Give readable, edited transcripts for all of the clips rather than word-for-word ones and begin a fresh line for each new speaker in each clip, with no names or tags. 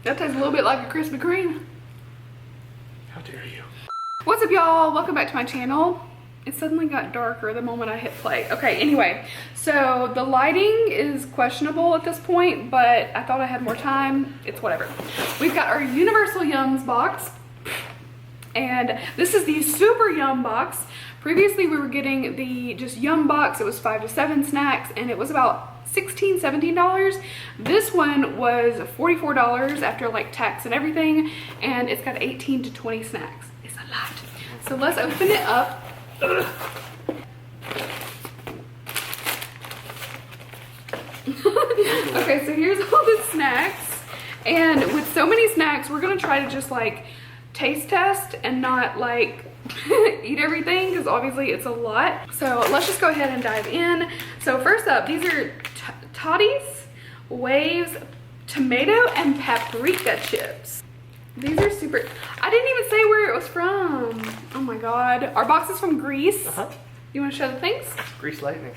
That tastes a little bit like a Krispy Kreme.
How dare you?
What's up, y'all? Welcome back to my channel. It suddenly got darker the moment I hit play. Okay, anyway, so the lighting is questionable at this point, but I thought I had more time. It's whatever. We've got our Universal YUMS box, and this is the Super Yum box. Previously, we were getting the just Yum box. It was 5 to 7 snacks, and it was about $16, $17. This one was $44 after like tax and everything, and it's got 18 to 20 snacks. It's a lot. So let's open it up. Okay, so here's all the snacks, and with so many snacks, we're gonna try to just like taste test and not like eat everything, because obviously it's a lot. So let's just go ahead and dive in. So first up, these are Toddy's Waves tomato and paprika chips. These are super, I didn't even say where it was from. Oh my God. Our box is from Greece. You want to show the things?
Grease lightning.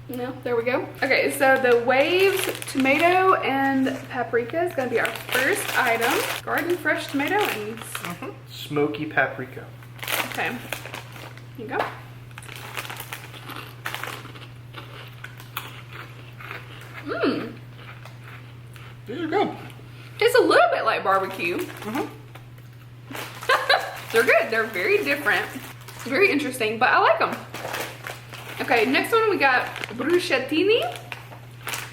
No, there we go. Okay, so the Waves tomato and paprika is gonna be our first item. Garden fresh tomatoes.
Smoky paprika.
Okay, here you go. Mmm.
These are good.
It's a little bit like barbecue. They're good. They're very different. It's very interesting, but I like them. Okay, next one we got bruschettini.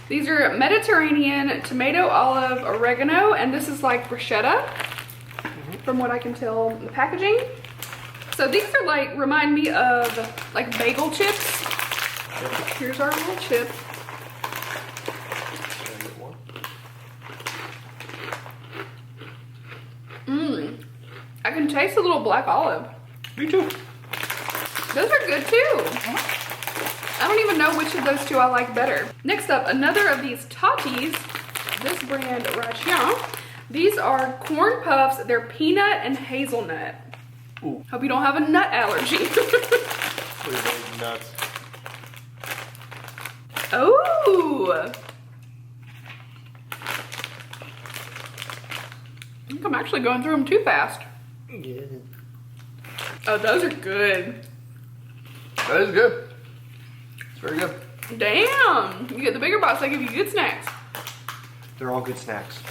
These are Mediterranean tomato, olive, oregano, and this is like bruschetta, from what I can tell in the packaging. So these are like, remind me of like bagel chips. Here's our little chip. I can taste a little black olive.
Me too.
Those are good too. I don't even know which of those two I like better. Next up, another of these Toddy's, this brand Ration. These are corn puffs. They're peanut and hazelnut.
Ooh.
Hope you don't have a nut allergy.
Nuts.
Oh. I think I'm actually going through them too fast.
Yeah.
Oh, those are good.
That is good. It's very good.
Damn. You get the bigger box, they give you good snacks.
They're all good snacks.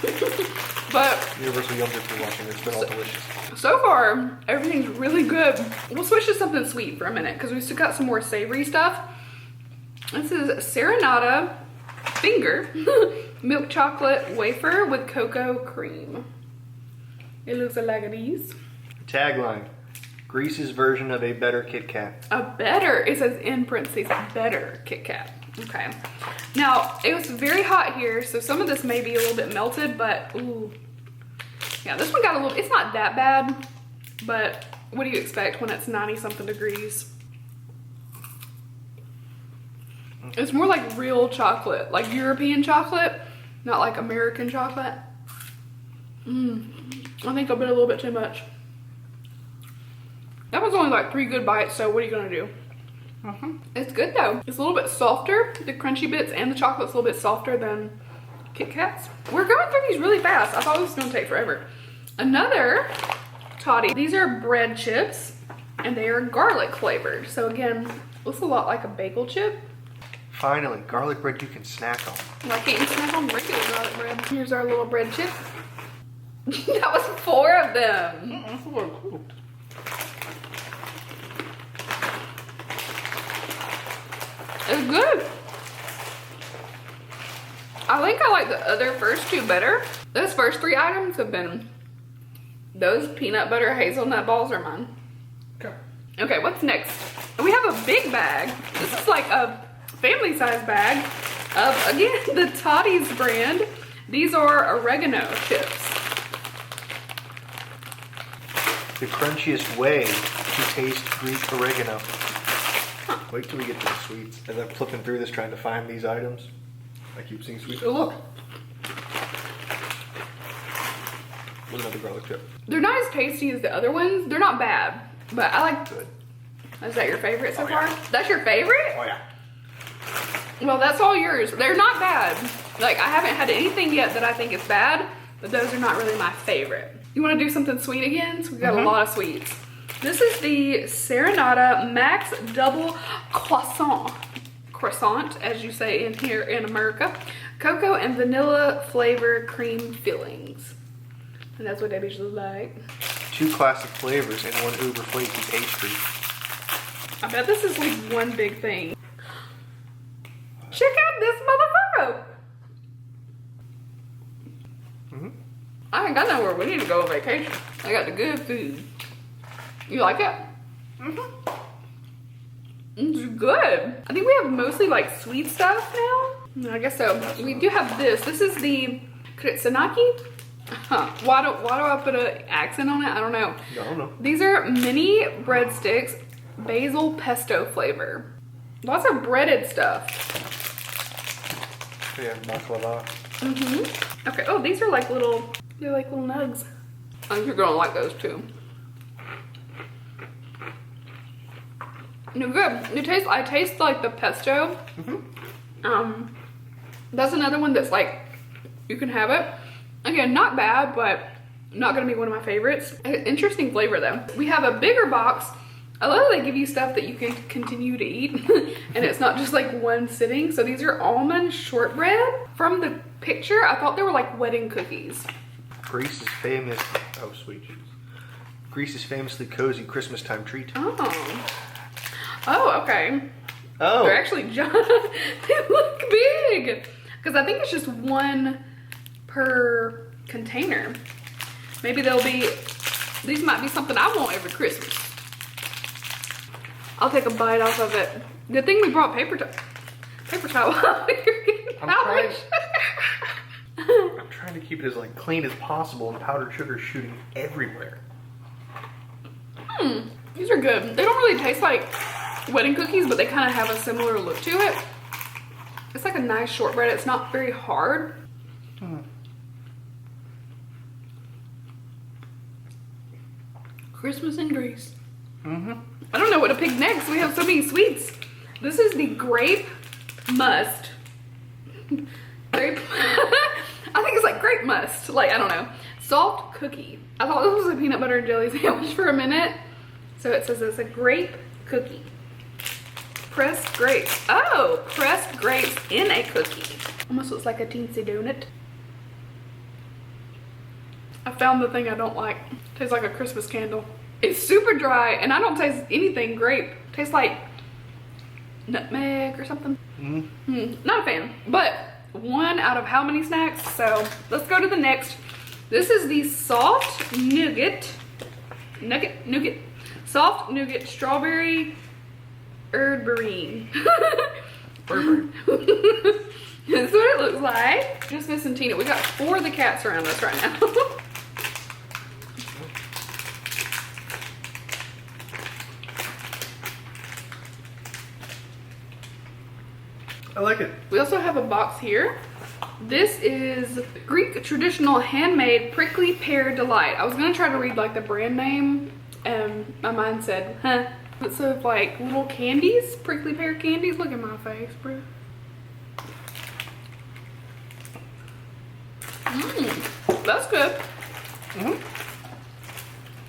But
Universal YUMS, if you're watching this, they're all delicious.
so far, everything's really good. We'll switch to something sweet for a minute because we still got some more savory stuff. This is Serenata Finger milk chocolate wafer with cocoa cream. It looks like these.
Tagline: Greece's version of a better Kit Kat.
A better, it says in parentheses, better Kit Kat. Okay. Now, it was very hot here, so some of this may be a little bit melted, but ooh. Yeah, this one got a little, it's not that bad, but what do you expect when it's 90 something degrees? It's more like real chocolate, like European chocolate, not like American chocolate. I think I bit a little bit too much. That was only like 3 good bites, so what are you gonna do? It's good though. It's a little bit softer. The crunchy bits and the chocolate's a little bit softer than Kit Kats. We're going through these really fast. I thought this was gonna take forever. Another Toddy. These are bread chips and they are garlic flavored. So again, looks a lot like a bagel chip.
Finally, garlic bread you can snack on.
Why can't you snack on regular garlic bread? Here's our little bread chip. That was 4 of them. It's good. I think I like the other first 2 better. Those first 3 items have been, those peanut butter hazelnut balls are mine. Okay, what's next? We have a big bag. This is like a family size bag of, again, the Toddy's brand. These are oregano chips.
The crunchiest way to taste Greek oregano. Wait till we get to the sweets. As I'm flipping through this trying to find these items, I keep seeing sweets. Oh look! There's another garlic chip.
They're not as tasty as the other ones. They're not bad, but I like. Good. Is that your favorite so far? That's your favorite?
Oh yeah.
Well, that's all yours. They're not bad. Like, I haven't had anything yet that I think is bad, but those are not really my favorite. You want to do something sweet again? So we got a lot of sweets. This is the Serenata Max Double Croissant, as you say in here in America. Cocoa and vanilla flavor cream fillings. And that's what Debbie's like.
2 classic flavors and 1 uber flaky pastry.
I bet this is like one big thing. Check out this motherfucker! I think I know where we need to go on vacation. I got the good food. You like it? It's good. I think we have mostly like sweet stuff now. I guess so. We do have this. This is the Kritsanaki. Why do I put an accent on it? I don't know.
I don't know.
These are mini breadsticks, basil pesto flavor. Lots of breaded stuff.
Yeah, baklava.
Okay. Oh, these are like little. They're like little nugs. I think you're gonna like those too. They're good. I taste like the pesto. That's another one that's like, you can have it. Again, not bad, but not gonna be one of my favorites. Interesting flavor though. We have a bigger box. I love that they give you stuff that you can continue to eat and it's not just like one sitting. So these are almond shortbread. From the picture, I thought they were like wedding cookies.
Greece is famous. Oh, sweet. Greece is famously cozy Christmas time treat.
Oh, okay.
Oh.
They're actually they look big. Because I think it's just one per container. Maybe these might be something I want every Christmas. I'll take a bite off of it. Good thing we brought paper towel. You're getting powdered.
I'm trying to keep it as like clean as possible and powdered sugar shooting everywhere.
These are good. They don't really taste like wedding cookies, but they kind of have a similar look to it. It's like a nice shortbread. It's not very hard. Christmas in Greece. I don't know what to pick next. We have so many sweets. This is the grape must. Grape. I think it's like grape must. Like, I don't know. Soft cookie. I thought this was a peanut butter and jelly sandwich for a minute. So it says it's a grape cookie. Pressed grapes. Oh, pressed grapes in a cookie. Almost looks like a teensy donut. I found the thing I don't like. Tastes like a Christmas candle. It's super dry and I don't taste anything grape. Tastes like nutmeg or something. Not a fan, but 1 out of how many snacks? So let's go to the next. This is the soft nougat. Soft nougat strawberry erdbeerine. That's what it looks like. Just missing Tina. We got 4 of the cats around us right now.
I like it.
We also have a box here. This is Greek traditional handmade prickly pear delight. I was gonna try to read like the brand name and my mind said, huh. It's of like little candies, prickly pear candies. Look at my face, bro. That's good.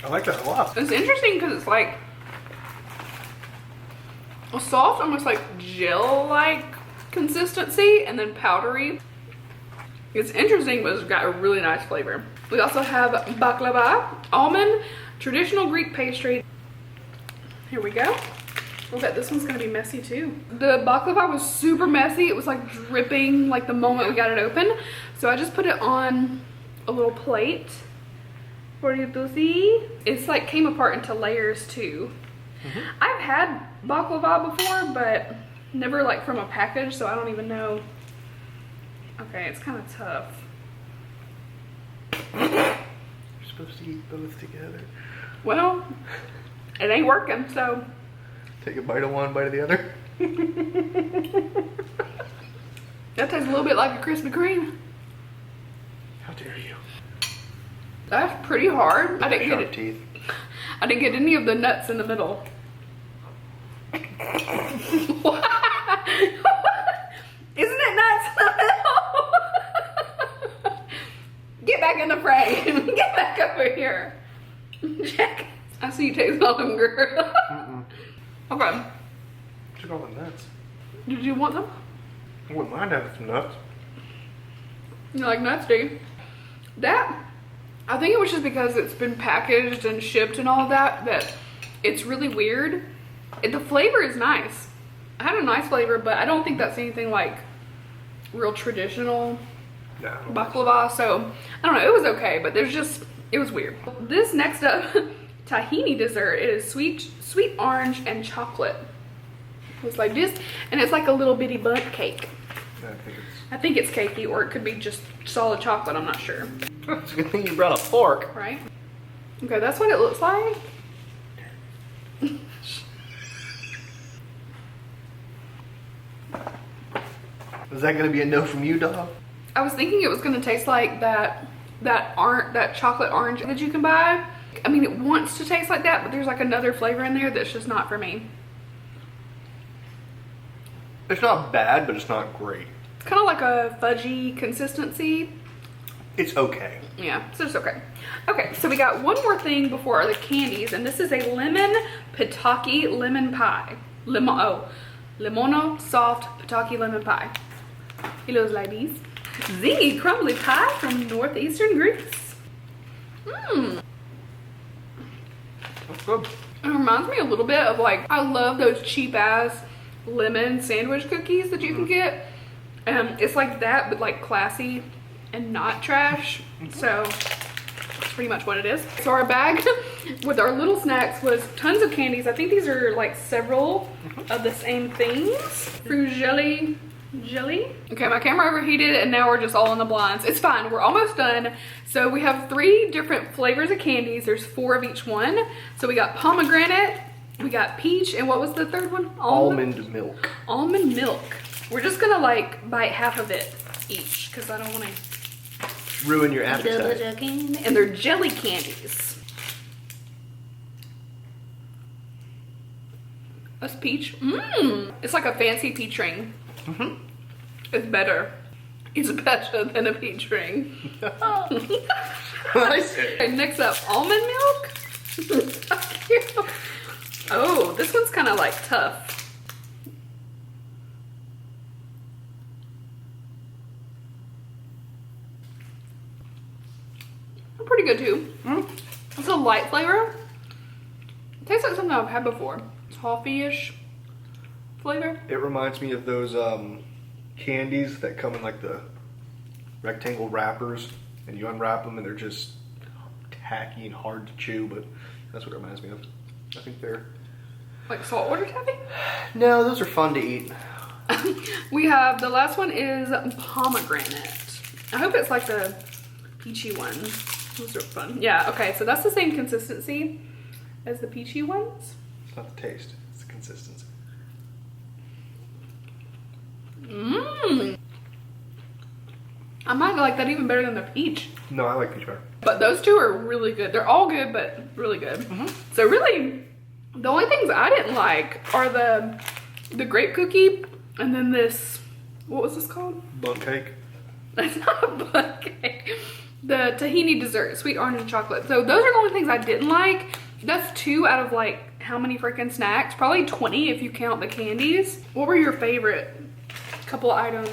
I like that a lot.
It's interesting because it's like a soft, almost like gel-like consistency and then powdery. It's interesting, but it's got a really nice flavor. We also have baklava, almond, traditional Greek pastry. Here we go. I bet this one's gonna be messy too. The baklava was super messy. It was like dripping like the moment we got it open. So I just put it on a little plate for you to see. It's like came apart into layers too. I've had baklava before, but never like from a package, so I don't even know. Okay, it's kind of tough.
You're supposed to eat both together.
Well, it ain't working, so.
Take a bite of one, bite of the other.
That tastes a little bit like a Krispy Kreme.
How dare you?
That's pretty hard. I didn't get
Sharp
it.
teeth.
I didn't get any of the nuts in the middle. Isn't it nuts in the middle? Get back in the frame. Get back over here. Jack, I see you taste all them, girl. Okay.
Took all the nuts.
Did you want them?
I wouldn't mind having some nuts.
You like nuts, do you? That, I think it was just because it's been packaged and shipped and all that, that it's really weird. The flavor is nice. I had a nice flavor, but I don't think that's anything like real traditional
No.
baklava. So, I don't know, it was okay, but it was weird. This next up, tahini dessert. It is sweet orange and chocolate. It's like this, and it's like a little bitty bundt cake. I think it's cakey, or it could be just solid chocolate, I'm not sure.
It's a good thing you brought a fork.
Right? Okay, that's what it looks like.
Is that gonna be a no from you, dog?
I was thinking it was gonna taste like that chocolate orange that you can buy. I mean, it wants to taste like that, but there's like another flavor in there that's just not for me.
It's not bad, but it's not great.
It's kind of like a fudgy consistency.
It's okay.
Yeah, it's just okay. Okay, so we got one more thing before the candies, and this is a lemon pitaki lemon pie. Limono soft pitaki lemon pie. It looks like these. Zingy crumbly pie from northeastern Greece. Mmm.
That's good.
It reminds me a little bit of like, I love those cheap ass lemon sandwich cookies that you can get. It's like that, but like classy and not trash. So that's pretty much what it is. So our bag with our little snacks was tons of candies. I think these are like several of the same things. Fruit jelly. Okay, my camera overheated and now we're just all in the blinds. It's fine, we're almost done. So we have 3 different flavors of candies. There's 4 of each one. So we got pomegranate, we got peach, and what was the third one?
Almond milk.
Almond milk. We're just gonna like bite half of it each because I don't want to
Ruin your appetite.
and they're jelly candies. That's peach. Mmm. It's like a fancy peach ring. It's better. It's better than a peach ring.
I see.
Okay, next up, almond milk. So cute. Oh, this one's kind of like tough. Pretty good too. It's a light flavor. It tastes like something I've had before. Toffee-ish flavor.
It reminds me of those candies that come in like the rectangle wrappers, and you unwrap them and they're just tacky and hard to chew, but that's what it reminds me of. I think they're...
Like saltwater taffy?
No, those are fun to eat.
We have, the last one is pomegranate. I hope it's like the peachy ones. Those are fun. Yeah, okay, so that's the same consistency as the peachy ones.
It's not the taste, it's the consistency.
Mmm. I might like that even better than the peach.
No, I like peach better.
But those two are really good. They're all good, but really good. So really, the only things I didn't like are the grape cookie and then this, what was this called?
Bundt cake.
That's not a bundt cake. The tahini dessert, sweet orange and chocolate. So those are the only things I didn't like. That's 2 out of like how many freaking snacks? Probably 20 if you count the candies. What were your favorite couple items?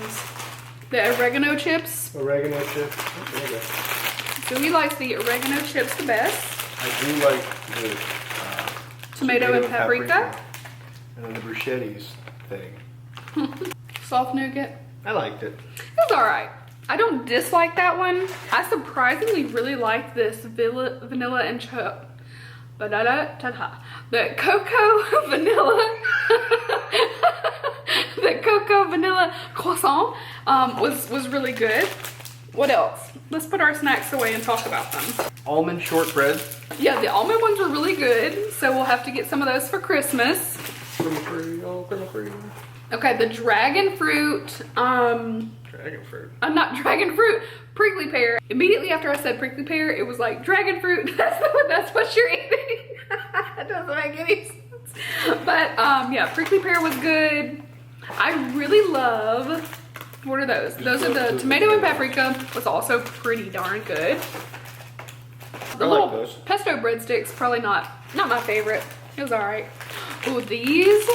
The oregano chips.
Oregano chips. There you go.
So we like the oregano chips the best.
I do like the
Tomato and paprika.
And then the bruschettis thing.
Soft nougat.
I liked it.
It was alright. I don't dislike that one. I surprisingly really like this vanilla and the cocoa vanilla the cocoa vanilla croissant was really good. What else? Let's put our snacks away and talk about them.
Almond shortbread.
Yeah, the almond ones were really good, so we'll have to get some of those for Christmas.
Criminal-free, all criminal-free.
Okay, the dragon fruit.
Dragon fruit.
I'm not dragon fruit. Prickly pear. Immediately after I said prickly pear, it was like dragon fruit. That's what you're eating. It doesn't make any sense. But yeah, prickly pear was good. I really love What are those? Those are the tomato and paprika. Was also pretty darn good. The
I like
little
those.
pesto breadsticks, probably not my favorite. It was all right. Oh, these,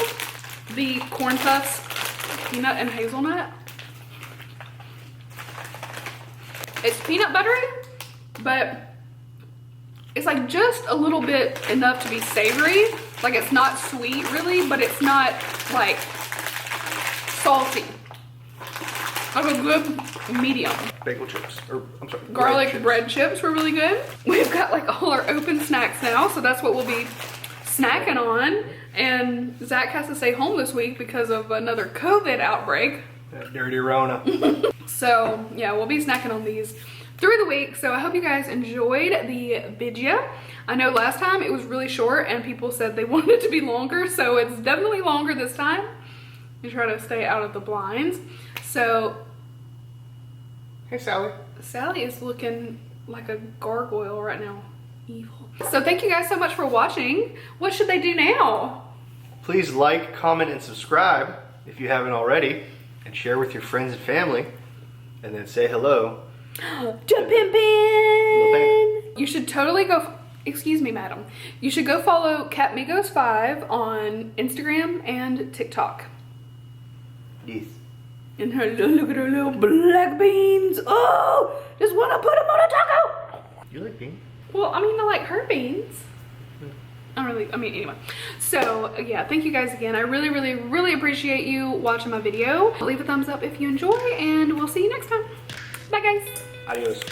the corn puffs, peanut and hazelnut. It's peanut buttery, but it's like just a little bit enough to be savory. Like it's not sweet really, but it's not like salty. Like a good medium.
Bagel chips, or I'm sorry,
Garlic bread chips were really good. We've got like all our open snacks now, so that's what we'll be snacking on. And Zach has to stay home this week because of another COVID outbreak.
That dirty Rona.
So yeah, we'll be snacking on these through the week. So I hope you guys enjoyed the video. I know last time it was really short and people said they wanted it to be longer, so it's definitely longer this time. We try to stay out of the blinds. So,
Hey, Sally.
Sally is looking like a gargoyle right now. Evil. So thank you guys so much for watching. What should they do now?
Please like, comment, and subscribe if you haven't already, and share with your friends and family, and then say hello.
To Pimpin'! You should totally go, excuse me, madam. You should go follow Catmigos5 on Instagram and TikTok.
Yes.
And her, look at her little black beans. Oh, just want to put them on a taco.
You like beans?
Well, I mean, I like her beans. Anyway. So, yeah, thank you guys again. I really, really, really appreciate you watching my video. Leave a thumbs up if you enjoy, and we'll see you next time. Bye, guys.
Adios.